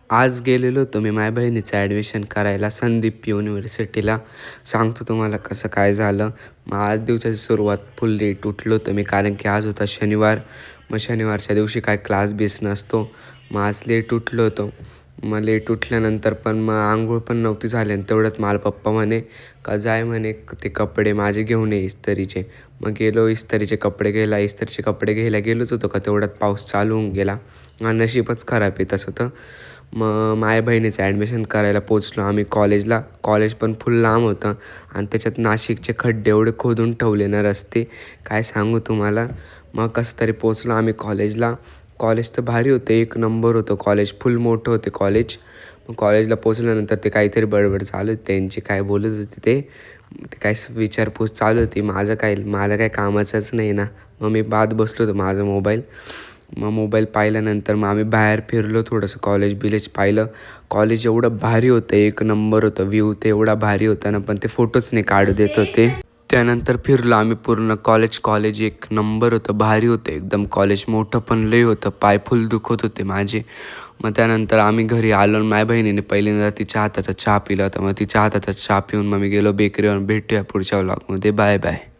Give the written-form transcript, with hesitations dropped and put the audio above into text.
आज गेलेलो होतो मी माझ्या बहिणीचं ॲडमिशन करायला संदीप युनिव्हर्सिटीला. सांगतो तुम्हाला कसं काय झालं. मग आज दिवसाची सुरुवात फुल लेट उठलो होतो मी, कारण की आज होता शनिवार. मग शनिवारच्या दिवशी काय क्लास बेस नसतो. मग आज लेट उठलो होतो. मग लेट उठल्यानंतर पण मग आंघोळ पण नव्हती झाली आणि तेवढ्यात मला पप्पा म्हणे का जाय म्हणे ते कपडे माझे घेऊन ये इस्त्रीचे. मग गेलो इस्त्रीचे कपडे घ्यायला. इस्त्रीचे कपडे घ्यायला गेलोच होतो का तेवढ्यात पाऊस चालू होऊन गेला. नशीबच खराब आहे तसं तर. मग माझ्या बहिणीचं ॲडमिशन करायला पोचलो आम्ही कॉलेजला. कॉलेज पण फुल लांब होतं आणि त्याच्यात नाशिकचे खड्डे एवढे खोदून ठेवले ना रस्ते, काय सांगू तुम्हाला. मग कसं तरी पोचलो आम्ही कॉलेजला. कॉलेज तर भारी होतं, एक नंबर होतं कॉलेज, फुल मोठं होते कॉलेज. मग कॉलेजला पोचल्यानंतर ते काहीतरी बडबड चालू होती त्यांची, काय बोलत होते ते काय विचारपूस चालू होती. माझं काय कामाचंच नाही ना. मग मी बाद बसलो होतो माझा मोबाईल. मग मोबाईल पाहिल्यानंतर मग आम्ही बाहेर फिरलो, थोडंसं कॉलेज पाहिलं. कॉलेज एवढं भारी होतं, एक नंबर होतं. व्ह्यू ते एवढा भारी होता ना, पण ते फोटोच नाही काढू देत होते. त्यानंतर फिरलो आम्ही पूर्ण कॉलेज एक नंबर होतं, भारी होतं एकदम. कॉलेज मोठं पण लई होतं, पाय फुल दुखत होते माझे. मग त्यानंतर आम्ही घरी आलो. माझ्या बहिणीने पहिल्यांदा तिच्या हाताचा चहा पिला होता. मग तिच्या हाताचा चहा पिऊन मग मी गेलो बेकरीवर. भेटूया पुढच्या व्लॉगमध्ये. Bye bye.